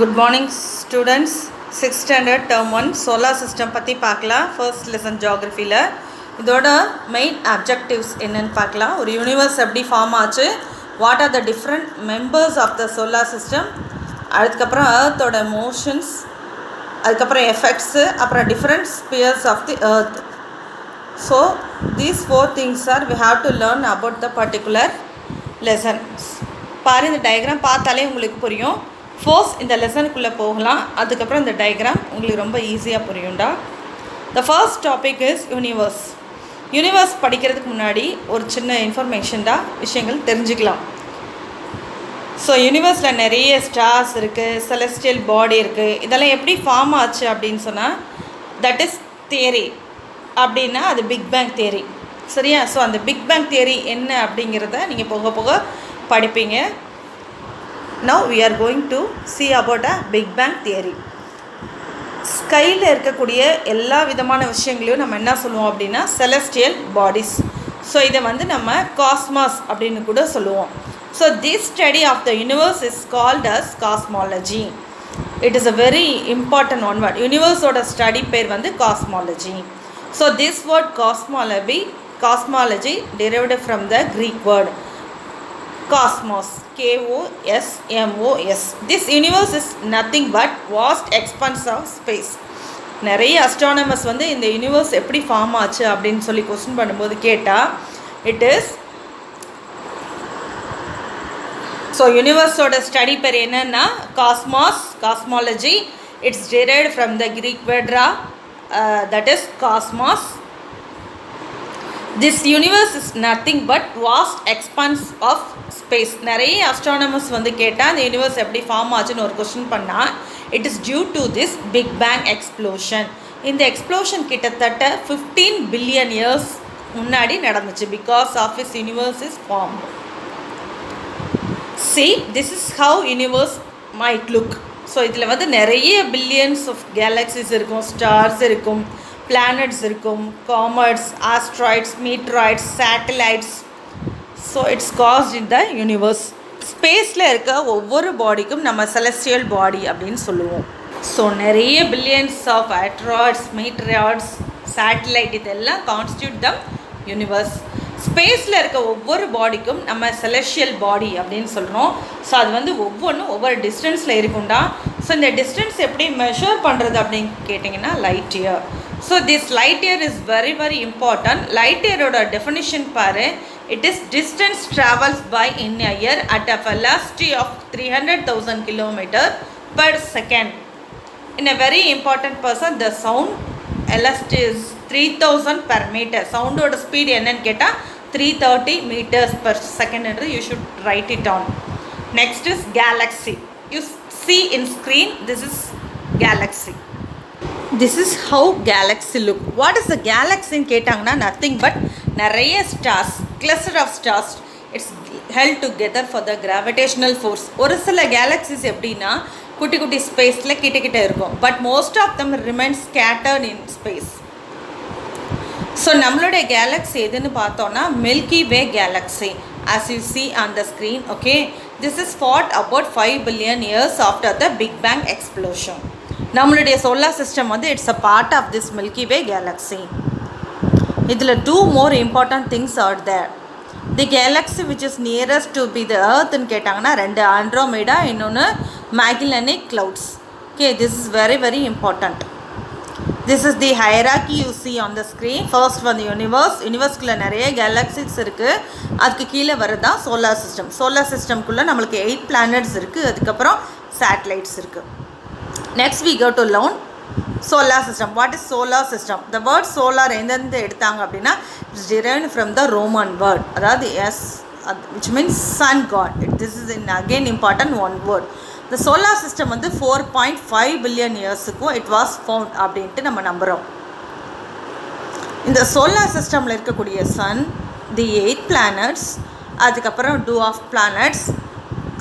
Good morning students. 6th standard term 1 solar system பற்றி பார்க்கலாம். First lesson ஜியோகிரஃபியில் இதோட main objectives என்னென்னு பார்க்கலாம். ஒரு யூனிவர்ஸ் எப்படி ஃபார்ம் ஆச்சு, what are the different members of the solar system, அதுக்கப்புறம் எர்த்தோட மோஷன்ஸ், அதுக்கப்புறம் எஃபெக்ட்ஸு, அப்புறம் different spheres of the earth. So these 4 things are we have to learn about the particular lessons. பாரு, இந்த டயக்ராம் பார்த்தாலே உங்களுக்கு புரியும். ஃபர்ஸ்ட் இந்த லெசனுக்குள்ளே போகலாம், அதுக்கப்புறம் இந்த டயக்ராம் உங்களுக்கு ரொம்ப ஈஸியாக புரியும்டா. The first topic is universe. Universe படிக்கிறதுக்கு முன்னாடி ஒரு சின்ன இன்ஃபர்மேஷன்டா விஷயங்கள் தெரிஞ்சுக்கலாம். ஸோ யூனிவர்ஸில் நிறைய ஸ்டார்ஸ் இருக்குது, செலஸ்டியல் பாடி இருக்குது. இதெல்லாம் எப்படி ஃபார்ம் ஆச்சு அப்படின்னு சொன்னால் தட் இஸ் தியரி. அப்படின்னா அது பிக் பேங் தியரி, சரியா? ஸோ அந்த பிக் பேங் தியரி என்ன அப்படிங்கிறத நீங்கள் போக போக படிப்பீங்க. Now we are going to see about a Big Bang theory. ஸ்கையில் இருக்கக்கூடிய எல்லா விதமான விஷயங்களையும் நம்ம என்ன சொல்லுவோம் அப்படின்னா செலஸ்டியல் பாடிஸ். ஸோ இதை நம்ம காஸ்மாஸ் அப்படின்னு கூட சொல்லுவோம். So this study of the universe is called as cosmology. It is a very important one word. யூனிவர்ஸோட ஸ்டடி பேர் cosmology. So this word cosmology derived from the Greek word cosmos, K-O-S-M-O-S. This universe is nothing but vast expanse of space. நிறைய astronomers இந்த universe எப்படி form ஆச்சு அப்படின்னு சொல்லி question பண்ணும்போது கேட்டால் இட் இஸ் ஸோ யூனிவர்ஸோட ஸ்டடி பேர் என்னன்னா cosmology. It's derived from the Greek word that is cosmos. This universe is nothing but vast expanse of space. நிறைய அஸ்ட்ரானமர்ஸ் கேட்டால் இந்த யூனிவர்ஸ் எப்படி ஃபார்ம் ஆச்சுன்னு ஒரு கொஸ்டின் பண்ணால் it is due to this big bang explosion. இந்த explosion கிட்டத்தட்ட 15 billion years முன்னாடி நடந்துச்சு. Because of is universe is form. See, this is how universe might look. So இதில் நிறைய பில்லியன்ஸ் ஆஃப் கேலக்சிஸ் இருக்கும், ஸ்டார்ஸ் இருக்கும், planets இருக்கும், comets, asteroids, meteoroids, satellites. So it's caused in the universe. ஸ்பேஸில் இருக்க ஒவ்வொரு பாடிக்கும் நம்ம செலஸ்டியல் பாடி அப்படின்னு சொல்லுவோம். ஸோ நிறைய பில்லியன்ஸ் ஆஃப் ஆஸ்ட்ராய்ட்ஸ், மீட்டராய்ட்ஸ், சேட்டலைட் இதெல்லாம் கான்ஸ்டியூட் த யூனிவர்ஸ். ஸ்பேஸில் இருக்க ஒவ்வொரு பாடிக்கும் நம்ம செலஸ்டியல் பாடி அப்படின்னு சொல்கிறோம். ஸோ அது ஒவ்வொன்றும் ஒவ்வொரு டிஸ்டன்ஸில் இருக்கும்டா. ஸோ இந்த டிஸ்டன்ஸ் எப்படி மெஷர் பண்ணுறது அப்படின்னு கேட்டிங்கன்னா light year. So this light year is very very important. Light இயரோட டெஃபினிஷன் பாரு. It is distance travels by in a year at a velocity of 300,000 km per second. In a very important person, the sound velocity is 3000 per meter. சவுண்டோட speed என்னன்னு கேட்டால் 330 meters per second என்று you should write it down. Next is galaxy. You see in screen, this is galaxy. This is how galaxy look. What is the galaxy ன்னு கேட்டாங்கன்னா nothing but நிறைய stars, cluster of stars. It's held together for the gravitational force. ஒரு சில galaxies எப்படின்னா குட்டி குட்டி ஸ்பேஸில் கிட்ட இருக்கும். But most of them remain scattered in space. So நம்மளுடைய கேலக்ஸி எதுன்னு பார்த்தோன்னா milky way galaxy. as you see on the screen, okay, this is fought about 5 billion years after the Big Bang explosion. நம்மளுடைய solar system it's a part of this Milky way galaxy. இதில் 2 more important things are there. The galaxy which is nearest to be the எர்த்ன்னு கேட்டாங்கன்னா 2 Andromeda, இன்னொன்று Magellanic clouds. Okay, this is very very important. This is the hierarchy you see on the screen. First யூனிவர்ஸ்குள்ளே நிறைய galaxies இருக்குது. அதுக்கு கீழே வரதான் solar system. Solar சிஸ்டம்குள்ளே நம்மளுக்கு 8 planets இருக்குது. அதுக்கப்புறம் சேட்டலைட்ஸ் இருக்குது. Next we go to learn solar system. What is solar system? The word solar எந்தெந்த எடுத்தாங்க அப்படின்னா it's derived from the Roman word, அதாவது which means sun god. This is again important one word. The solar system 4.5 billion yearsக்கும் it was found அப்படின்ட்டு நம்ம நம்புகிறோம். இந்த solar சிஸ்டமில் இருக்கக்கூடிய சன், தி 8 planets, அதுக்கப்புறம் dwarf planets,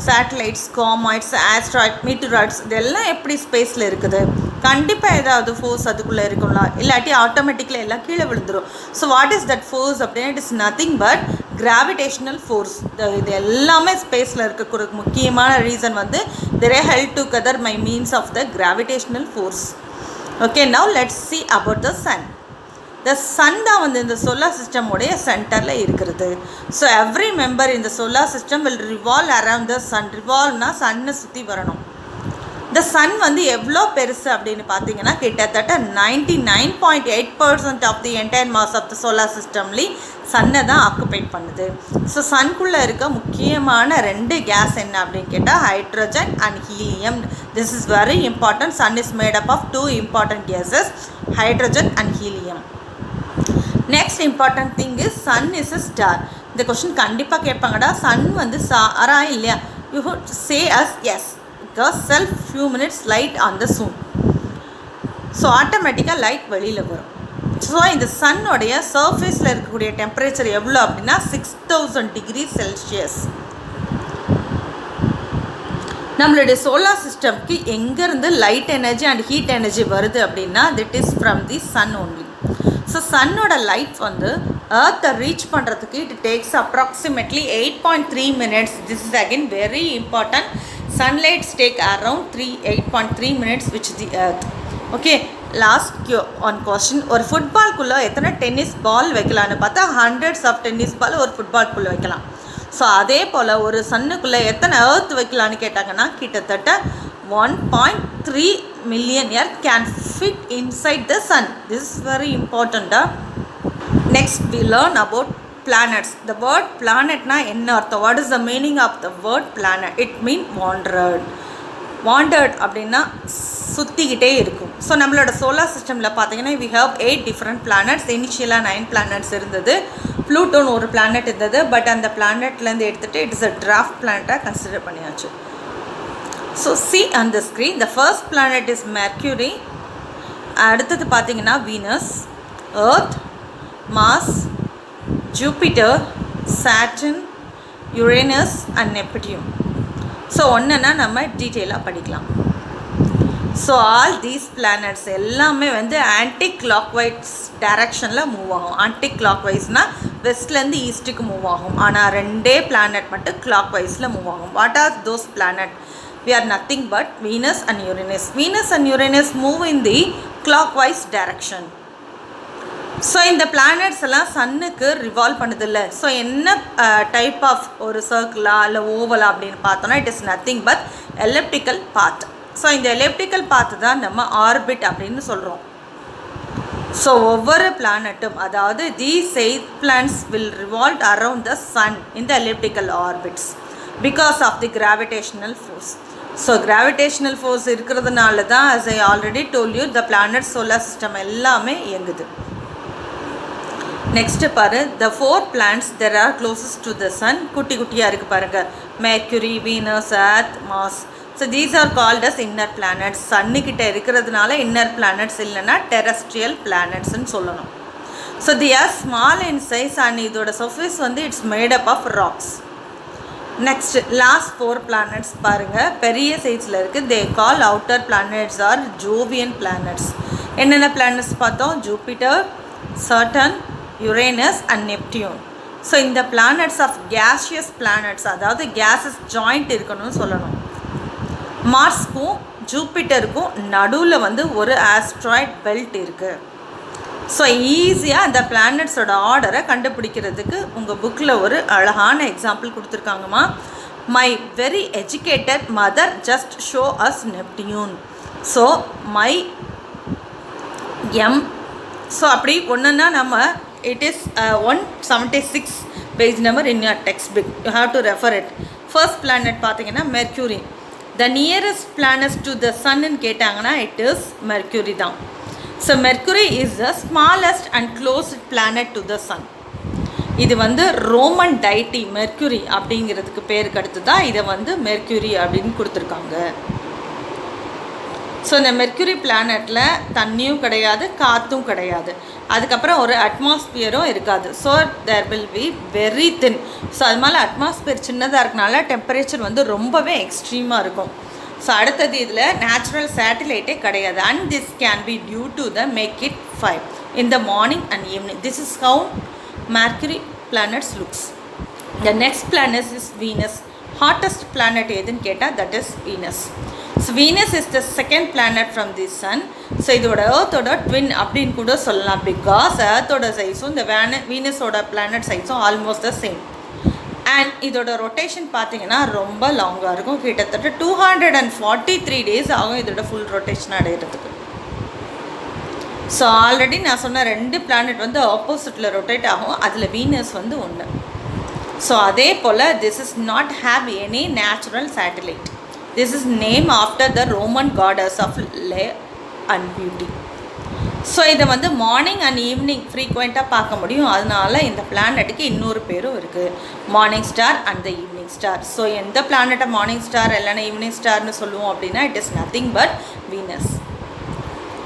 satellites, comets, asteroid, meteoroids இதெல்லாம் எப்படி ஸ்பேஸில் இருக்குது? கண்டிப்பாக ஏதாவது ஃபோர்ஸ் அதுக்குள்ளே இருக்கும்ல, இல்லாட்டி ஆட்டோமேட்டிக்கில் எல்லாம் கீழே விழுந்துடும். So what is that force அப்படின்னா it is nothing but gravitational force. இது எல்லாமே ஸ்பேஸில் இருக்கக்கூடிய முக்கியமான ரீசன் வந்து they are held together by means of the gravitational force. Okay, now let's see about the sun. The sun தான் வந்து இந்த சோலார் சிஸ்டமுடைய சென்டரில் இருக்கிறது. ஸோ எவ்ரி மெம்பர் இந்த solar system will revolve around the sun. ரிவால்வ்னா சன்னை சுற்றி வரணும். இந்த சன் வந்து எவ்வளோ பெருசு அப்படின்னு பார்த்தீங்கன்னா கிட்டத்தட்ட 99.8% of the entire mass of the solar சிஸ்டம்லி சன்னை தான் ஆக்குபைட் பண்ணுது. ஸோ சன்குள்ளே இருக்க முக்கியமான 2 கேஸ் என்ன அப்படின்னு கேட்டால் hydrogen and helium. This is very important. Sun is made up of 2 important gases, hydrogen and helium. Next important thing is sun is a star. இந்த கொஸ்டின் கண்டிப்பாக கேட்பாங்கடா, சன் வந்து சாரா இல்லையா? You would say as yes because self few minutes light on the sun. So ஆட்டோமேட்டிக்காக light வெளியில் வரும். ஸோ இந்த சன்னோடைய சர்ஃபேஸில் இருக்கக்கூடிய டெம்பரேச்சர் எவ்வளோ அப்படின்னா 6000 டிகிரி செல்சியஸ். நம்மளுடைய சோலார் சிஸ்டம்க்கு எங்கேருந்து light energy and heat energy வருது அப்படின்னா that is from the sun only. So சன்னோட லைட் வந்து எர்த்தை ரீச் பண்ணுறதுக்கு it takes approximately 8.3 minutes. This is again very important. Sunlight take around 8.3 minutes which the earth. Okay, last one question. ஒரு ஃபுட்பால்குள்ளே எத்தனை tennis ball வைக்கலான்னு பார்த்தா hundreds of tennis ball ஒரு ஃபுட்பால்குள்ளே வைக்கலாம். ஸோ அதே போல் ஒரு சன்னுக்குள்ளே எத்தனை எர்த் வைக்கலான்னு கேட்டாங்கன்னா கிட்டத்தட்ட 1.3 million earth can fit inside the sun. This is very important. Next we learn about planets. The word planet na enna artham? What is the meaning of the word planet? It mean wandered. Wandered அப்படின்னா சுற்றிக்கிட்டே இருக்கும். So நம்மளோட solar சிஸ்டமில் பார்த்தீங்கன்னா we have 8 different planets. இனிஷியலாக 9 planets இருந்தது. ப்ளூட்டோன்னு ஒரு planet இருந்தது. பட் அந்த பிளானட்லேருந்து எடுத்துகிட்டு இட் இஸ் அ டிராஃப்ட் பிளானட்டாக கன்சிடர் பண்ணியாச்சு. So see on the screen, the first planet is Mercury. அடுத்தது பார்த்தீங்கன்னா Venus, Earth, Mars, Jupiter, Saturn, Uranus and Neptune. So ஒன்றுனா நம்ம டீட்டெயிலாக படிக்கலாம். ஸோ ஆல் தீஸ் பிளானட்ஸ் எல்லாமே வந்து ஆன்டி கிளாக் வைஸ் டைரக்ஷனில் மூவ் ஆகும். ஆன்டி கிளாக் வைஸ்னால் வெஸ்ட்லேருந்து ஈஸ்ட்டுக்கு மூவ் ஆகும். ஆனால் 2 பிளானட் மட்டும் கிளாக் வைஸில் மூவ் ஆகும். What are those planet? We are nothing but Venus and Uranus. Venus and Uranus move in the clockwise direction. So இந்த பிளானட்ஸ் எல்லாம் சன்னுக்கு ரிவால்வ் பண்ணுதில்லை. ஸோ என்ன டைப் ஆஃப் ஒரு சர்க்கிளா இல்லை ஓவலா அப்படின்னு பார்த்தோன்னா it is nothing but elliptical path. So இந்த எலிப்டிக்கல் பாத்து தான் நம்ம ஆர்பிட் அப்படின்னு சொல்கிறோம். ஸோ ஒவ்வொரு பிளானட்டும் அதாவது these 8 planets will revolve around the sun in the elliptical orbits because of the gravitational force. So gravitational force இருக்கிறதுனால தான் as I already told you the planet solar system எல்லாமே இயங்குது. நெக்ஸ்ட்டு பாரு, the 4 planets that are closest to the sun குட்டி குட்டியாக இருக்குது பாருங்கள். Mercury, Venus, Earth, Mars. So these are called as inner planets. சன்னுக்கிட்ட இருக்கிறதுனால இன்னர் பிளானட்ஸ் இல்லைன்னா டெரஸ்ட்ரியல் பிளானட்ஸ்ன்னு சொல்லணும். So the are small in size and இதோட சர்ஃபேஸ் வந்து it's made up of rocks. Next last 4 planets பாருங்கள், பெரிய சைஸில் இருக்குது. They call outer planets are Jovian planets. என்னென்ன பிளானட்ஸ் பார்த்தோம்? Jupiter, Saturn, Uranus and Neptune. So இந்த பிளானட்ஸ் ஆஃப் கேஷியஸ் பிளானட்ஸ், அதாவது கேஸஸ் ஜாயிண்ட் இருக்கணும்னு சொல்லணும். மார்ஸ்க்கும் ஜூபிட்டருக்கும் நடுவில் வந்து ஒரு ஆஸ்ட்ராய்ட் பெல்ட் இருக்குது. ஸோ ஈஸியாக அந்த பிளானட்ஸோட ஆர்டரை கண்டுபிடிக்கிறதுக்கு உங்கள் புக்கில் ஒரு அழகான எக்ஸாம்பிள் கொடுத்துருக்காங்கம்மா. My very educated mother just show us Neptune. So my M. So அப்படி ஒன்றுன்னா நம்ம it is 176 page number in your textbook. You have to refer it. First planet பார்த்தீங்கன்னா Mercury. The nearest planet to the sun ன்னு கேட்டாங்கன்னா it is Mercury தான். So Mercury is the smallest and closest planet to the sun. இது வந்து Roman டைட்டி Mercury அப்படிங்கிறதுக்கு பேருக்கு அடுத்து தான் இதை வந்து மெர்க்யூரி அப்படின்னு கொடுத்துருக்காங்க. ஸோ இந்த மெர்க்யூரி பிளானட்டில் தண்ணியும் கிடையாது, காற்றும் கிடையாது, அதுக்கப்புறம் ஒரு அட்மாஸ்பியரும் இருக்காது. So there will be very thin. So அது மாதிரி அட்மாஸ்பியர் சின்னதாக இருக்கனால டெம்பரேச்சர் வந்து ரொம்பவே எக்ஸ்ட்ரீமாக இருக்கும். ஸோ அடுத்தது இதில் நேச்சுரல் சேட்டிலைட்டே கிடையாது. And this can be due to the make it 5 in the morning and evening. This is how Mercury planets looks. The next planet is Venus. Hottest planet எதுன்னு கேட்டால் that is Venus. So Venus is the second planet from the sun. So இதோட ஏர்த்தோட twin அப்படின்னு கூட சொல்லலாம், because ஏர்த்தோட சைஸும் இந்த வீனஸோட planet சைஸும் almost the same. And இதோட ரொட்டேஷன் பார்த்தீங்கன்னா ரொம்ப லாங்காக இருக்கும், கிட்டத்தட்ட 243 days ஆகும் இதோட ஃபுல் ரொட்டேஷன் அடையிறதுக்கு. ஸோ ஆல்ரெடி நான் சொன்ன 2 பிளானட் வந்து ஆப்போசிட்டில் ரொட்டேட் ஆகும், அதில் வீனஸ் வந்து ஒன்று. ஸோ அதே போல் this is not have any natural satellite. This is name after the Roman goddess of love and beauty. So இதை வந்து மார்னிங் அண்ட் ஈவினிங் ஃப்ரீக்வெண்ட்டாக பார்க்க முடியும். அதனால இந்த பிளானட்டுக்கு இன்னொரு பேரும் இருக்குது, morning star and the evening star. So எந்த பிளானட்டை மார்னிங் ஸ்டார் இல்லைன்னா ஈவினிங் ஸ்டார்னு சொல்லுவோம் அப்படின்னா it is nothing but Venus.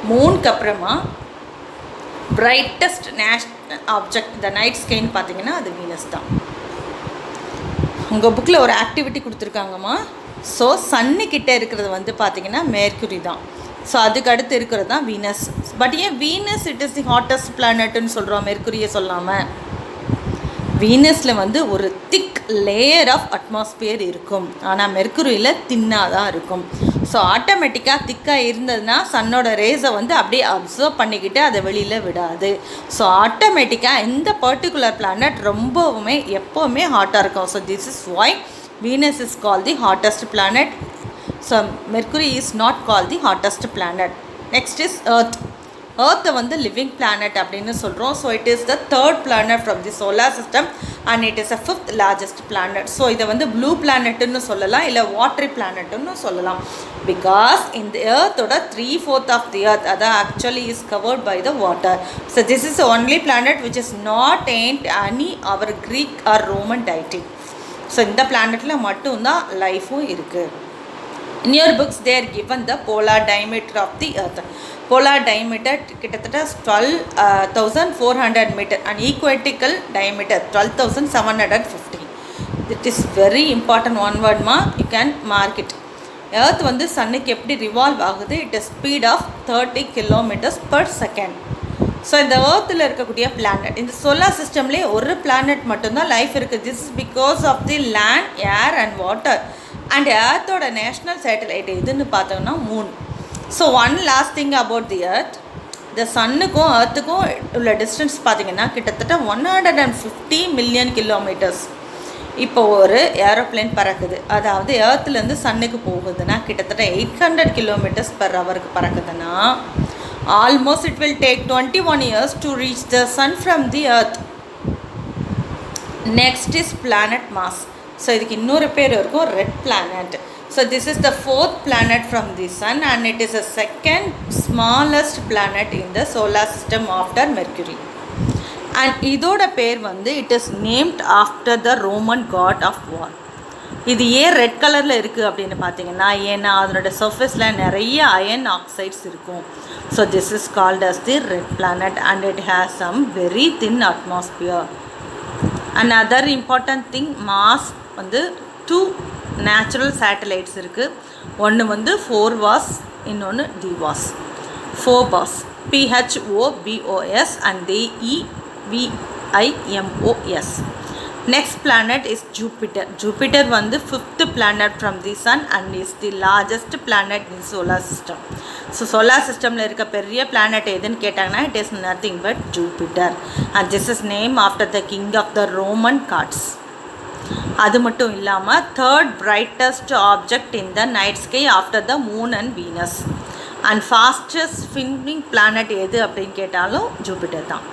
மூணுக்கு அப்புறமா பிரைட்டஸ்ட் நேஷ்னல் ஆப்ஜெக்ட் இந்த நைட் ஸ்கைன்னு பார்த்தீங்கன்னா அது வீனஸ் தான். உங்கள் புக்கில் ஒரு ஆக்டிவிட்டி கொடுத்துருக்காங்கம்மா. ஸோ சன்னுக்கிட்ட இருக்கிறது வந்து பார்த்திங்கன்னா மேர்க்குரி தான். ஸோ அதுக்கு அடுத்து இருக்கிறது தான் வீனஸ். பட் ஏன் Venus it is the hottest பிளானட்டுன்னு சொல்கிறோம், மெர்க்குரியை சொல்லாமல்? வீனஸில் வந்து ஒரு திக் லேயர் ஆஃப் அட்மாஸ்பியர் இருக்கும், ஆனால் மெர்க்குரியில் தின்னாக தான் இருக்கும். ஸோ ஆட்டோமேட்டிக்காக திக்காக இருந்ததுன்னா சன்னோட ரேஸை வந்து அப்படியே அப்சர்வ் பண்ணிக்கிட்டு அதை வெளியில் விடாது. ஸோ ஆட்டோமேட்டிக்காக இந்த பர்டிகுலர் பிளானட் ரொம்பவுமே எப்போவுமே ஹாட்டாக இருக்கும். So this is why Venus is called the hottest planet. So Mercury is not called the hottest planet. Next is Earth. Earth வந்து living planet அப்படின்னு சொல்கிறோம். So it is the third planet from the solar system and it is a fifth largest planet. So இதை வந்து blue பிளானட்டுன்னு சொல்லலாம், இல்லை watery பிளானட்டுன்னு சொல்லலாம். Because இந்த எர்த்தோட 3/4 ஆஃப் தி எர்த் அதான் actually is covered by the water. So this is only planet which is not named any our Greek or Roman deity. So இந்த பிளானட்டில் மட்டும்தான் லைஃபும் இருக்குது. In your books they are given the polar diameter of the earth. Polar diameter கிட்டத்தட்ட 12,400 meter and equatorial diameter 12,750. It is very important one word ma, you can mark it. Earth வந்து சன்னுக்கு எப்படி revolve ஆகுது, it is speed of 30 kilometers per second. So இந்த ஏர்த்தில் இருக்கக்கூடிய planet, இந்த solar சிஸ்டம்லேயே ஒரு planet மட்டும்தான் life இருக்குது. This is because of the land, air and water. And ஏர்த்தோட நேஷ்னல் சேட்டலைட் எதுன்னு பார்த்தோம்னா moon. So one last thing about the earth, இந்த சன்னுக்கும் எர்த்துக்கும் உள்ள டிஸ்டன்ஸ் பார்த்திங்கன்னா கிட்டத்தட்ட 150 million kilometers. இப்போ ஒரு ஏரோப்ளேன் பறக்குது, அதாவது எர்த்துலேருந்து சன்னுக்கு போகுதுன்னா கிட்டத்தட்ட 800 kilometers per hour பறக்குதுன்னா almost it will take 21 years to reach the sun from the earth. Next is planet Mars. So இதுக்கு இன்னொரு பேர் இருக்கும், red planet. So this is the 4th planet from the sun and it is the second smallest planet in the solar system after Mercury. And இதோட பேர் வந்து it is named after the Roman god of war. இது ஏன் red கலரில் இருக்குது அப்படின்னு பார்த்தீங்கன்னா, ஏன்னா அதனோட சர்ஃபேஸில் நிறைய அயன் ஆக்சைட்ஸ் இருக்கும். So this is called as the red planet and it has some very thin atmosphere. And other important thing, Mars வந்து 2 நேச்சுரல் சேட்டலைட்ஸ் இருக்குது. ஒன்று வந்து ஃபோர்பாஸ், இன்னொன்று டிவாஸ். ஃபோர்பாஸ் PHOBOS and DEVIMOS. Next planet is Jupiter. Jupiter வந்து 5th planet from the sun and is the largest planet in solar system. So solar சிஸ்டமில் இருக்க பெரிய planet எதுன்னு கேட்டாங்கன்னா it is nothing but Jupiter and this is name after the king of the Roman gods. அது மட்டும் இல்லாமல் third brightest object in the night sky after the moon and Venus. And fastest spinning planet எது அப்படின்னு கேட்டாலும் Jupiter தான்.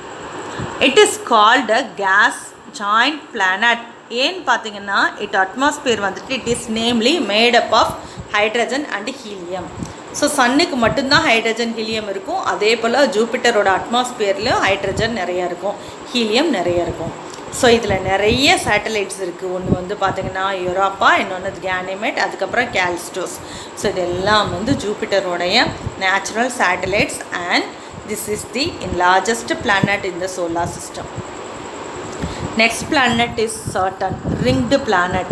It is called a gas giant planet. ஏன்னு பார்த்தீங்கன்னா it atmosphere வந்துட்டு it is namely made up of hydrogen and helium. So சன்னுக்கு மட்டும்தான் hydrogen helium இருக்கும், அதே போல் ஜூபிட்டரோட அட்மாஸ்பியர்லேயும் ஹைட்ரஜன் நிறையா இருக்கும், ஹீலியம் நிறைய இருக்கும். ஸோ இதில் நிறைய சேட்டலைட்ஸ் இருக்குது. ஒன்று வந்து பார்த்திங்கன்னா யூரோப்பா, இன்னொன்று கேனிமெட், அதுக்கப்புறம் கேல்ஸ்டோஸ். ஸோ இதெல்லாம் வந்து ஜூபிட்டரோடைய natural satellites and this is the largest planet in the solar system. Next planet is Saturn, ringed planet.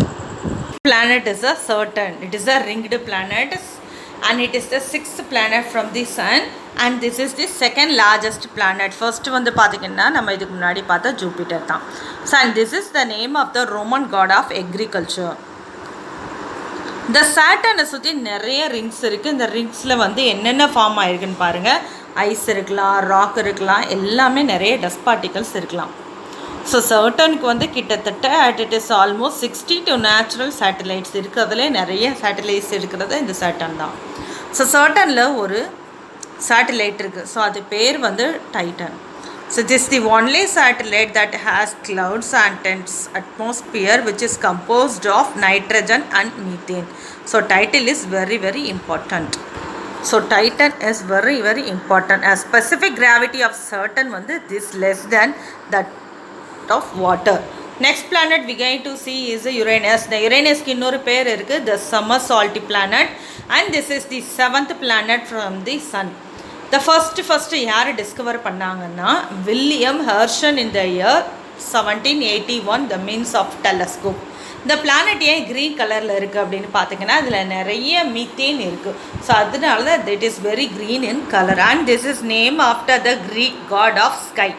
Planet is a Saturn. It is a ringed planet. and it is the sixth planet from the sun, and this is the second largest planet. First வந்து பார்த்திங்கன்னா நம்ம இதுக்கு முன்னாடி பார்த்தா Jupiter தான். So and this is the name of the Roman god of agriculture. இந்த சாட்டர்னை சுற்றி நிறைய ரிங்ஸ் இருக்குது. இந்த ரிங்ஸில் வந்து என்னென்ன ஃபார்ம் ஆகிருக்குன்னு பாருங்கள். ஐஸ் இருக்கலாம், ராக் இருக்கலாம், எல்லாமே நிறைய டஸ்ட் பார்ட்டிகல்ஸ் இருக்கலாம். ஸோ சர்டனுக்கு வந்து கிட்டத்தட்ட it is almost 62 natural satellites இருக்கிறதுலே நிறைய சேட்டலைட்ஸ் இருக்கிறது இந்த சர்டன் தான். ஸோ சர்டனில் ஒரு சேட்டலைட் இருக்குது. ஸோ அது பேர் வந்து Titan. So this is the only satellite that has clouds and its atmosphere which is composed of nitrogen and methane. So title is very very important. So Titan is very very important. A specific gravity of Saturn வந்து this less than that of water. Next planet we going to see is Uranus. The Uranus க்கு இன்னொரு பேர் இருக்கு, the summer salty planet, and this is the 7th planet from the sun. The first யார் discover பண்ணாங்கன்னா William Herschel in the year 1781, the means of telescope. இந்த planet ஏன் green கலரில் இருக்குது அப்படின்னு பார்த்தீங்கன்னா அதில் நிறைய மீத்தேன் இருக்குது. ஸோ அதனால தான் it is very green in colour, and this is name after the Greek god of sky.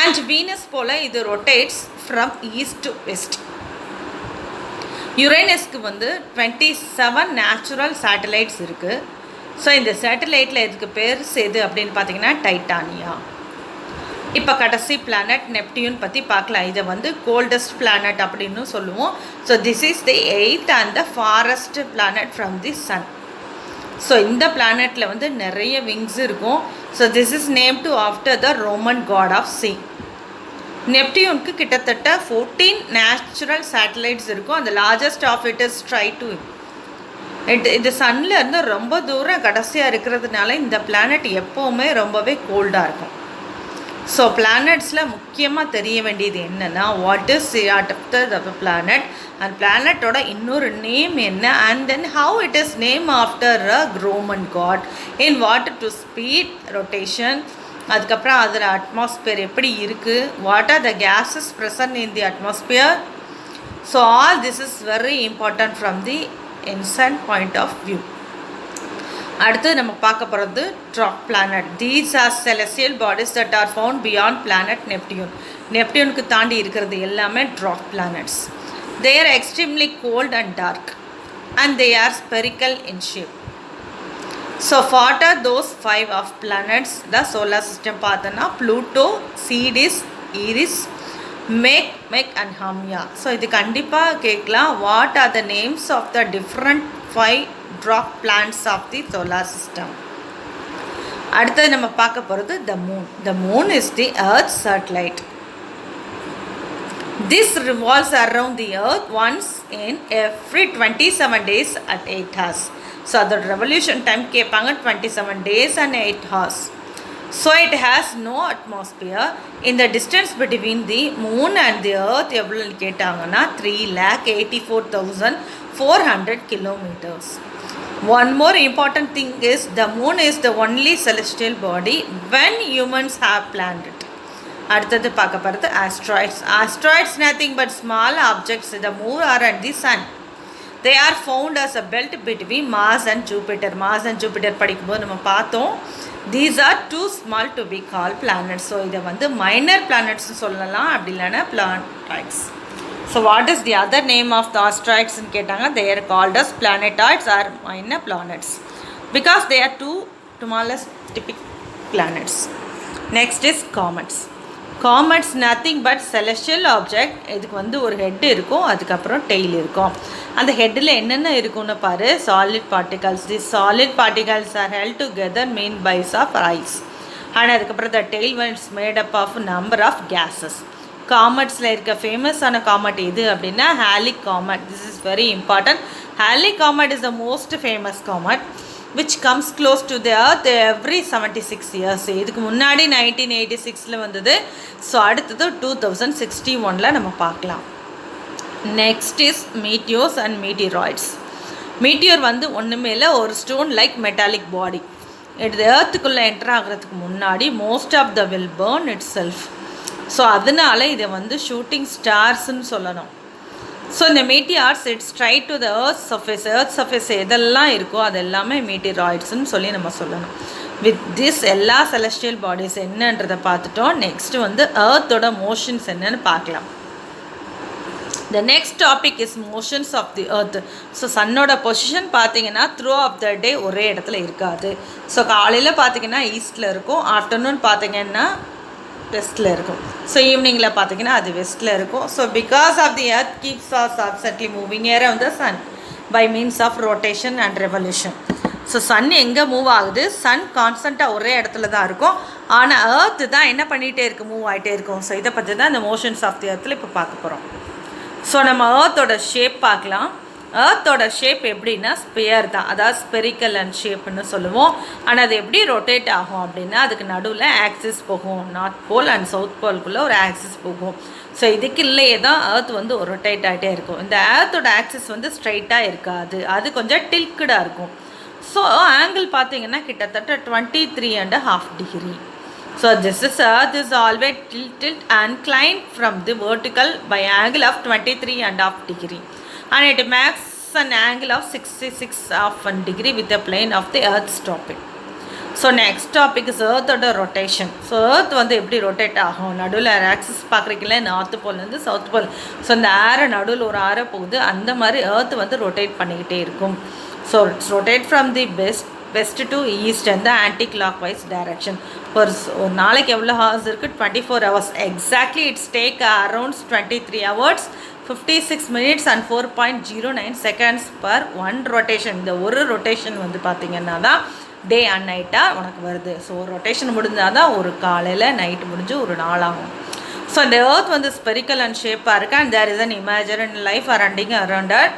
And Venus போல் இது rotates from east to west. யுரேனஸ்க்கு வந்து 27 நேச்சுரல் சேட்டலைட்ஸ் இருக்குது. ஸோ இந்த சேட்டலைட்டில் இதுக்கு பேர் எது அப்படின்னு பார்த்தீங்கன்னா டைட்டானியா. இப்போ கடைசி பிளானட் நெப்டியூன் பற்றி பார்க்கலாம். இதை வந்து கோல்டஸ்ட் பிளானட் அப்படின்னு சொல்லுவோம். So this is the 8th and the farthest planet from the sun. So இந்த பிளானட்டில் வந்து நிறைய விங்ஸ் இருக்கும். So this is name to after the Roman god of sea. நெப்டியூனுக்கு கிட்டத்தட்ட 14 நேச்சுரல் சேட்டலைட்ஸ் இருக்கும். அந்த largest of it is Triton. இது சன்னில் இருந்து ரொம்ப தூரம் கடைசியாக இருக்கிறதுனால இந்த பிளானட் எப்போவுமே ரொம்பவே கோல்டாக இருக்கும். ஸோ பிளானட்ஸில் முக்கியமாக தெரிய வேண்டியது என்னென்னா what is after the planet, and பிளானட்டோட இன்னொரு நேம் என்ன, and then how it is name after a Roman god, in what to speed rotation, அதுக்கப்புறம் அதில் அட்மாஸ்பியர் எப்படி இருக்குது, what are the gases present in the atmosphere. So all this is very important from the inside point of view. அடுத்து நம்ம பார்க்க போகிறது dwarf planet. These are celestial bodies that are found beyond planet Neptune. நெப்டியூனுக்கு தாண்டி இருக்கிறது எல்லாமே dwarf planets. They are extremely cold and dark, and they are spherical in shape. So what are those 5 of planets the solar system பார்த்தோன்னா Pluto, Ceres, Eris, Makemake and Haumea. So இது கண்டிப்பாக கேட்கலாம். What are the names of the different 5 dwarf planets of the solar system. அடுத்தது நம்ம பார்க்க போகிறது the moon. The moon is the earth's satellite. This revolves around the earth once in every 27 days at 8 hours. So அதோட revolution time கேட்பாங்க 27 days and 8 hours. So it has no atmosphere. In the distance between the moon and the earth எவ்வளோன்னு கேட்டாங்கன்னா 3,84,400 kilometers. One more important thing is the moon is the only celestial body when humans have planned it. அடுத்தது பார்க்க போகிறது asteroids. Asteroids nothing but small objects that move around the sun. They are found as a belt between Mars and Jupiter. Mars and Jupiter படிக்கும்போது நம்ம பார்த்தோம். These are too small to be called planets. So இதை வந்து minor planets சொல்லலாம், அப்படி இல்லைன்னா planetoids. So what is the other name of the asteroids ன்னு கேட்டாங்க. They are called as planetoids or minor planets because they are two smallest typical planets. Next is comets. Comets nothing but celestial object. இதுக்கு வந்து ஒரு head இருக்கும், அதுக்கப்புறம் tail இருக்கும். அந்த ஹெட்டில் என்னென்ன இருக்குன்னு பாரு. Solid particles. The solid particles are held together main pieces of ice. And அதுக்கப்புறம் the tail one it's made up of number of gases. காமெட்ஸில் இருக்க ஃபேமஸான காமெட் எது அப்படின்னா Halley's comet. This is very important. Halley's comet is the most famous comet which comes close to the earth every 76 years. இதுக்கு முன்னாடி 1986ல் வந்தது. So அடுத்தது 2061ல் நம்ம பார்க்கலாம். Next is meteors and meteoroids. Meteor வந்து ஒன்றுமே இல்லை, ஒரு ஸ்டோன் லைக் மெட்டாலிக் பாடி. இது ஏர்த்துக்குள்ளே என்டர் ஆகிறதுக்கு முன்னாடி most of the will burn it self. So அதனால இதை வந்து ஷூட்டிங் ஸ்டார்ஸ்ன்னு சொல்லணும். ஸோ இந்த meteors it's try to the earth surface எதெல்லாம் இருக்கோ அது எல்லாமே மீட்டிராய்ட்ஸ்ன்னு சொல்லி நம்ம சொல்லணும். வித் திஸ் எல்லா செலஸ்டியல் பாடிஸ் என்னன்றதை பார்த்துட்டோம். நெக்ஸ்ட்டு வந்து எர்த்தோட மோஷன்ஸ் என்னன்னு பார்க்கலாம். The next topic is motions of the earth. So சன்னோட பொசிஷன் பார்த்தீங்கன்னா த்ரூ ஆஃப் த டே ஒரே இடத்துல இருக்காது. ஸோ காலையில் பார்த்தீங்கன்னா ஈஸ்டில் இருக்கும், ஆஃப்டர்நூன் பார்த்தீங்கன்னா வெஸ்ட்டில் இருக்கும், ஸோ ஈவினிங்கில் பார்த்தீங்கன்னா அது வெஸ்ட்டில் இருக்கும். So because of the earth keeps are subsequently moving around the sun by means of rotation and revolution. So sun எங்கே மூவ் ஆகுது, சன் கான்ஸ்டண்ட்டாக ஒரே இடத்துல தான் இருக்கும், ஆனால் எர்த்து தான் என்ன பண்ணிகிட்டே இருக்குது, மூவ் ஆகிட்டே இருக்கும். ஸோ இதை பற்றி தான் இந்த மோஷன்ஸ் ஆஃப் தி எர்த்தில் இப்போ பார்க்க போகிறோம். ஸோ நம்ம ஏர்த்தோட ஷேப் பார்க்கலாம். ஏர்த்தோட ஷேப் எப்படின்னா ஸ்பியர் தான், அதாவது ஸ்பெரிக்கல் அண்ட் ஷேப்னு சொல்லுவோம். ஆனால் அது எப்படி ரொட்டேட் ஆகும் அப்படின்னா அதுக்கு நடுவில் ஆக்சிஸ் போகும், நார்த் போல் அண்ட் சவுத் போலுக்குள்ளே ஒரு ஆக்சிஸ் போகும். ஸோ இதுக்கு இல்லையே தான் ஏர்த் வந்து ரொட்டேட் ஆகிட்டே இருக்கும். இந்த ஏர்த்தோட ஆக்சிஸ் வந்து ஸ்ட்ரைட்டாக இருக்காது, அது கொஞ்சம் டில்கடாக இருக்கும். ஸோ ஆங்கிள் பார்த்தீங்கன்னா கிட்டத்தட்ட 23.5 degree. So this is earth is always tilted and inclined from the vertical by angle of 23.5 degree and it makes an angle of 66.1 degree with the plane of the earth's topic. So next topic is earth oda rotation. So earth வந்து எப்படி rotate ஆகும், நடுவில் axis பார்க்குறீங்களே north போல்லேருந்து south pole. So இந்த ஆரை நடுவில் ஒரு ஆரை போகுது, அந்த மாதிரி earth வந்து ரொட்டேட் பண்ணிக்கிட்டே இருக்கும். So it's rotate from the west to east அந்த ஆன்டி கிளாக் வைஸ் டைரக்ஷன். ஒரு நாளைக்கு எவ்வளோ ஹவர்ஸ் இருக்குது, 24 hours exactly. It's take arounds 23 hours 56 minutes and 4.09 seconds per one rotation. இந்த ஒரு ரொட்டேஷன் வந்து பார்த்திங்கன்னா தான் டே அண்ட் நைட்டாக உனக்கு வருது. ஸோ ரொட்டேஷன் முடிஞ்சால் தான் ஒரு காலையில் நைட்டு முடிஞ்சு ஒரு நாளாகும். ஸோ இந்த எர்த் வந்து ஸ்பெரிக்கல் அண்ட் ஷேப்பாக இருக்குது and there is an imaginary line running around it.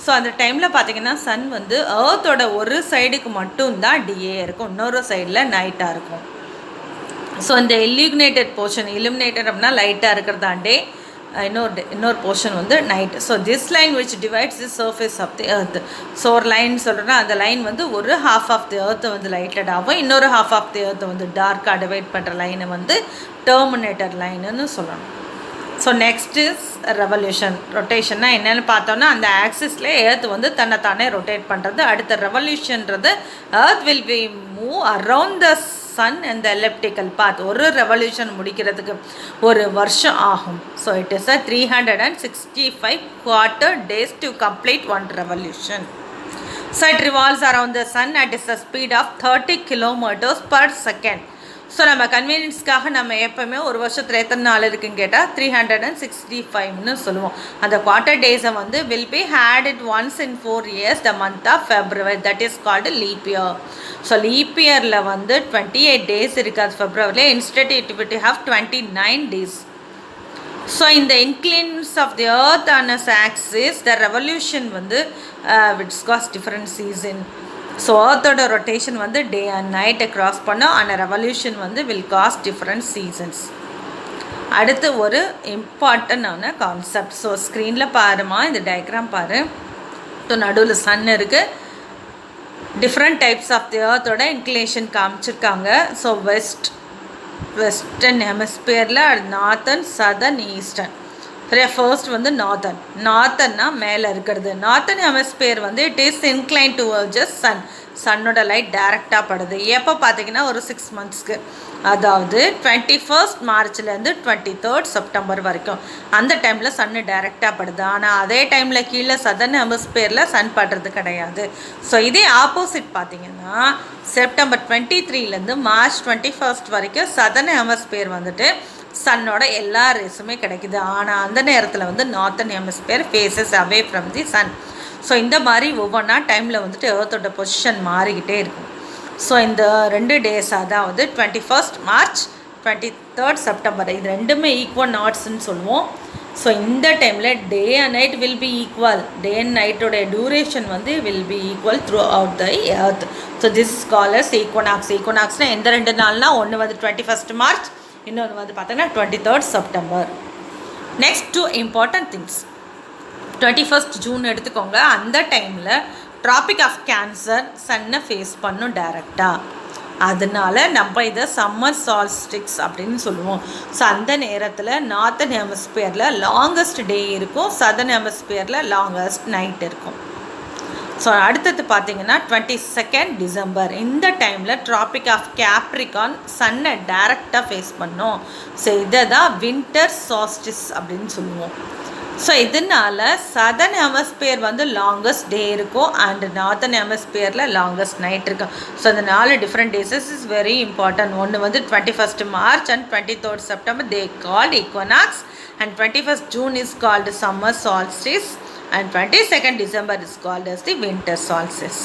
So அந்த டைமில் பார்த்திங்கன்னா சன் வந்து ஏர்த்தோட ஒரு சைடுக்கு மட்டும்தான் டிஏ இருக்கும், இன்னொரு சைடில் நைட்டாக இருக்கும். ஸோ இந்த இல்லுமினேட்டட் போர்ஷன், இல்லுமினேட்டட் அப்படின்னா லைட்டாக இருக்கிறதா டே, இன்னொரு போர்ஷன் வந்து night. So this line which divides the surface of the earth. So ஒரு லைன் சொல்கிறேன்னா அந்த லைன் வந்து ஒரு ஹாஃப் ஆஃப் தி எர்த்தை வந்து லைட்டட் ஆகும், இன்னொரு ஹாஃப் ஆஃப் தி எர்த்தை வந்து டார்க்காக டிவைட் பண்ணுற லைனை வந்து டெர்மினேட்டர் லைனுன்னு சொல்லணும். So next is revolution. ரொட்டேஷன்னா என்னென்னு பார்த்தோன்னா அந்த ஆக்சிஸில் எர்த் வந்து தன்னைத்தானே ரொட்டேட் பண்ணுறது. அடுத்த ரெவல்யூஷன்றது earth will be move around the sun and the elliptical path. ஒரு ரெவல்யூஷன் முடிக்கிறதுக்கு ஒரு வருஷம் ஆகும். So it is 365 quarter days to complete one revolution. So it revolves around the sun at is the speed of 30 kilometers per second. So நம்ம கன்வீனியன்ஸ்க்காக நம்ம எப்போவுமே ஒரு வருஷத்தில் எத்தனை நாள் இருக்குன்னு கேட்டால் 365ன்னு சொல்லுவோம். அந்த குவார்ட்டர் டேஸை வந்து will be had it once in 4 years the month of February, that is called leap year. So leap இயரில் வந்து 28 days இருக்காது ஃபெப்ரவரியில், instead it will have 29 days. So இந்த inclines of the earth on as axis the revolution வந்து it's cause different season. So எர்த்தோட rotation வந்து day and நைட்டை cross பண்ணோம், ஆனால் ரெவல்யூஷன் வந்து வில் காஸ் டிஃப்ரெண்ட் சீசன்ஸ். அடுத்து ஒரு இம்பார்ட்டண்டான கான்செப்ட். ஸோ ஸ்க்ரீனில் பாருமா, இந்த டயக்ராம் பாரு. ஸோ நடுவில் சன் இருக்குது, டிஃப்ரெண்ட் டைப்ஸ் ஆஃப் தி எர்த்தோட இன்க்ளினேஷன் காமிச்சிருக்காங்க. ஸோ வெஸ்டர்ன் ஹெமிஸ்பியரில் நார்த்தன், சதர்ன், ஈஸ்டர்ன். சரியா, ஃபர்ஸ்ட் வந்து நார்த்தன்னா மேலே இருக்கிறது. நார்த்தன் ஹெமிஸ்பியர் வந்து it is incline towards sun. சன்னோட லைட் டைரெக்டாக படுது. எப்போ பார்த்தீங்கன்னா ஒரு 6 monthsக்கு, அதாவது 21 மார்ச்லேருந்து 23 செப்டம்பர் வரைக்கும் அந்த டைமில் சன்னு டைரெக்டாக படுது. ஆனால் அதே டைமில் கீழே சதர்ன் ஹெமிஸ்பியரில் சன் படுறது கிடையாது. ஸோ இதே ஆப்போசிட் பார்த்தீங்கன்னா செப்டம்பர் 23லேருந்து மார்ச் 21 வரைக்கும் சதர்ன் ஹெமிஸ்பியர் வந்துட்டு சன்னோட எல்லா ரேஸுமே கிடைக்குது. ஆனால் அந்த நேரத்தில் வந்து northern hemisphere faces away from the sun. So இந்த மாதிரி ஒவ்வொன்றா டைமில் வந்துட்டு எர்த்தோட பொசிஷன் மாறிக்கிட்டே இருக்கும். ஸோ இந்த 2 days, அதாவது 21 மார்ச் 23 செப்டம்பர், இது ரெண்டுமே ஈக்குவல் நாட்ஸ்ன்னு சொல்லுவோம். ஸோ இந்த டைமில் day and night will be equal. Day and நைட்டோட டியூரேஷன் வந்து will be equal throughout the earth. So this is called as equinox. ஈக்வனாக்ஸ்னால் எந்த 2 நாள்னா, ஒன்று வந்து 21 மார்ச், இன்னொன்று வந்து பார்த்தீங்கன்னா 23 September. Next 2 important things. 21 June எடுத்துக்கோங்க. அந்த டைமில் ட்ராபிக் ஆஃப் கேன்சர் சன்னை ஃபேஸ் பண்ணும் டைரெக்டாக. அதனால நம்ம இதை சம்மர் சால்ஸ்டிக்ஸ் அப்படின்னு சொல்லுவோம். ஸோ அந்த நேரத்தில் நார்த்தன் ஹெமிஸ்பியரில் லாங்கஸ்ட் டே இருக்கும், சதர்ன் ஹெமிஸ்பியரில் லாங்கஸ்ட் நைட் இருக்கும். ஸோ அடுத்தது பார்த்தீங்கன்னா 22 டிசம்பர். இந்த டைமில் ட்ராபிக் ஆஃப் கேப்ரிகான் சன்னை டைரெக்டாக ஃபேஸ் பண்ணோம். ஸோ இதை தான் வின்டர் சால்ஸ்டிஸ் அப்படின்னு சொல்லுவோம். ஸோ இதனால் சதர்ன் ஹெமிஸ்பியர் வந்து லாங்கஸ்ட் டே இருக்கும் அண்ட் நார்த்தன் ஹெமிஸ்பியரில் லாங்கஸ்ட் நைட் இருக்கும். ஸோ அந்த 4 different days is very important. ஒன்று வந்து 21st March and 23rd September they called equinox and 21st June is called summer solstice and 22nd December is called as the winter solstice.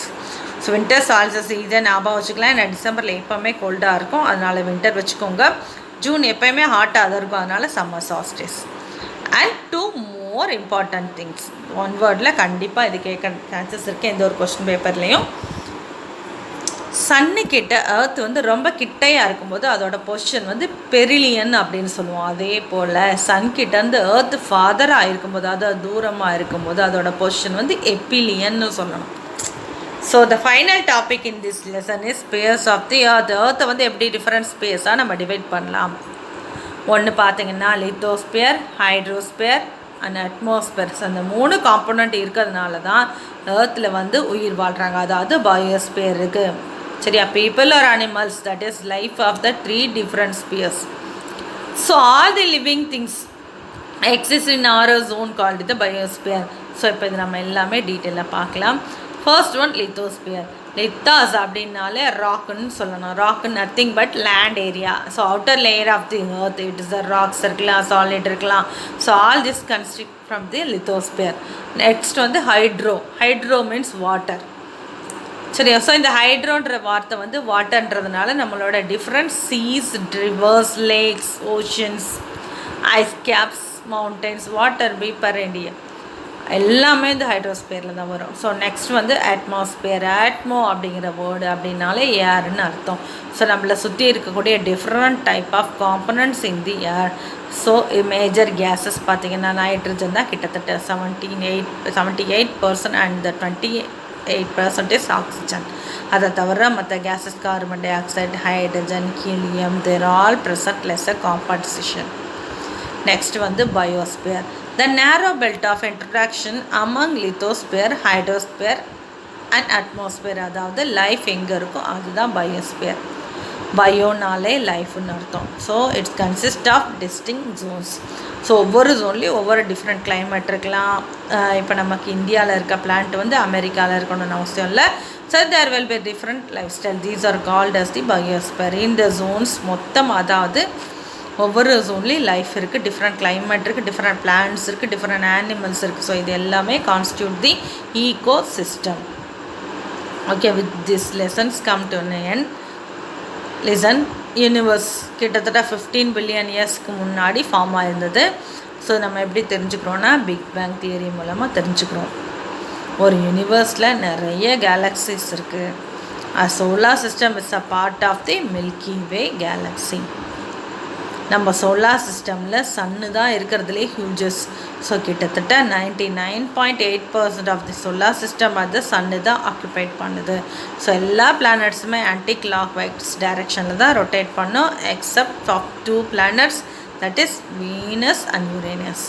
So winter solstice இதை ஞாபகம் வச்சுக்கலாம். ஏன்னா டிசம்பரில் எப்போவுமே கோல்டாக இருக்கும், அதனால் வின்டர் வச்சுக்கோங்க. ஜூன் எப்போயுமே ஹாட்டாக தான் இருக்கும், அதனால் summer solstice. And 2 more important things. One வேர்டில் கண்டிப்பாக இது கேட்க சான்சஸ் இருக்குது எந்த ஒரு கொஸ்டின் பேப்பர்லேயும். சன்னு கிட்ட எர்த் வந்து ரொம்ப கிட்டையாக இருக்கும்போது அதோட பொசிஷன் வந்து பெரிலியன் அப்படின்னு சொல்லுவோம். அதே போல் சன் கிட்டேருந்து எர்த் ஃபாதராக இருக்கும்போது, அதாவது தூரமாக இருக்கும்போது அதோட பொசிஷன் வந்து எப்பிலியன்னு சொல்லணும். So the final topic in this lesson is space of the earth. எர்த்தை வந்து எப்படி டிஃப்ரெண்ட் ஸ்பேஸாக நம்ம டிவைட் பண்ணலாம். ஒன்று பார்த்தீங்கன்னா லித்தோஸ்பியர், ஹைட்ரோஸ்பியர் அண்ட் அட்மாஸ்பியர்ஸ். அந்த 3 காம்போனண்ட் இருக்கிறதுனால தான் எர்த்தில் வந்து உயிர் வாழ்கிறாங்க. அதாவது பயோஸ்பியர் இருக்குது. சரியா? People or animals, that is life of the 3 different spheres. So all the living things exist in or zone called the biosphere. So இப்போ இது நம்ம எல்லாமே டீட்டெயிலாக பார்க்கலாம். First one lithosphere. லித்தாஸ் அப்படின்னாலே ராக்குன்னு சொல்லணும். Rock nothing but land area. So outer layer of the earth, it is the rocks இருக்கலாம், சாலிட் இருக்கலாம். So all this consist from the lithosphere. Next வந்து ஹைட்ரோ. Hydro means water. சரியா? So இந்த ஹைட்ரோன்ற வார்த்தை வந்து வாட்டர்ன்றதுனால நம்மளோட different seas, rivers, lakes, oceans, ice caps, mountains, water vapour India எல்லாமே இந்த ஹைட்ரோஸ்பியரில் தான் வரும். ஸோ நெக்ஸ்ட் வந்து அட்மாஸ்பியர். ஆட்மோ அப்படிங்கிற வேர்டு அப்படின்னாலே ஏர்னு அர்த்தம். ஸோ நம்மளை சுற்றி இருக்கக்கூடிய different type of components in the air. So major gases பார்த்திங்கன்னா நைட்ரஜன் தான் கிட்டத்தட்ட 78% அண்ட் 28% இஸ் ஆக்சிஜன். அதை தவிர மற்ற gases carbon dioxide, hydrogen, helium, there all present lesser compensation. Next வந்து biosphere. The narrow belt of interaction among lithosphere, hydrosphere and atmosphere. அதாவது life எங்கே இருக்கும் அதுதான் பயோஸ்பியர். பயோனாலே லைஃப்னு அர்த்தம். So it's consist of distinct zones. So ஒவ்வொரு ஜோன்லேயும் ஒவ்வொரு டிஃப்ரெண்ட் கிளைமேட் இருக்கலாம். இப்போ நமக்கு இந்தியாவில் இருக்க பிளான்ட் வந்து அமெரிக்காவில் இருக்கணும்னு அவசியம் இல்லை. So there will be different life style. These are called as the biosphere. இந்த ஜோன்ஸ் மொத்தம், அதாவது ஒவ்வொரு ஜோன்லேயும் லைஃப் இருக்குது, டிஃப்ரெண்ட் கிளைமேட் இருக்குது, டிஃப்ரெண்ட் பிளான்ட்ஸ் இருக்குது, டிஃப்ரெண்ட் ஆனிமல்ஸ் இருக்குது. ஸோ இது எல்லாமே constitute the eco system. Okay, with this lessons come to an listen. Universe கிட்டத்தட்ட 15 பில்லியன் இயர்ஸ்க்கு முன்னாடி ஃபார்ம் ஆயிருந்தது. ஸோ நம்ம எப்படி தெரிஞ்சுக்கிறோன்னா பிக் பேங் தியரி மூலமாக தெரிஞ்சுக்கிறோம். ஒரு யூனிவர்ஸில் நிறைய கேலக்ஸிஸ் இருக்குது. Solar system is a part of the milky way galaxy. நம்ம சோலார் சிஸ்டமில் சன்னு தான் இருக்கிறதுலே ஹியூஜஸ். ஸோ கிட்டத்தட்ட 99.8% ஆஃப் தி சோலார் சிஸ்டம் அது சன்னு தான் ஆக்குபைட் பண்ணுது. ஸோ எல்லா பிளானட்ஸுமே ஆன்டி கிளாக் வைஸ் டைரெக்ஷனில் தான் ரொட்டேட் பண்ணும், except of 2 planets, that is Venus and Uranus.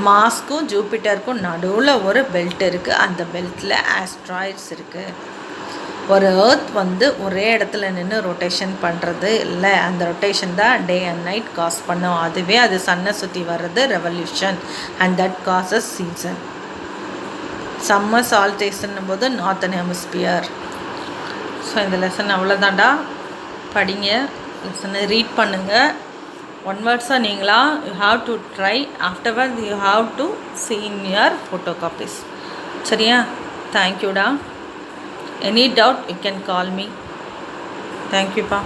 மார்ஸ்க்கும் ஜூபிட்டருக்கும் நடுவில் ஒரு பெல்ட் இருக்குது. அந்த பெல்ட்டில் ஆஸ்ட்ராய்ட்ஸ் இருக்குது. ஒரு எர்த் வந்து ஒரே இடத்துல நின்று ரொட்டேஷன் பண்ணுறது இல்லை, அந்த ரொட்டேஷன் தான் டே அண்ட் நைட் காஸ் பண்ணும். அதுவே அது சன்னை சுற்றி வர்றது revolution and that causes season. Summer solstice போது நார்த்தன் ஹெமிஸ்பியர். ஸோ இந்த லெசன் அவ்வளோதான்டா. படிங்க, லெசனை ரீட் பண்ணுங்கள். 1 வேர்ட்ஸாக நீங்களா you have to try. Afterward you have to see in your photocopies. சரியா? தேங்க்யூடா. Any doubt you can call me. Thank you pa.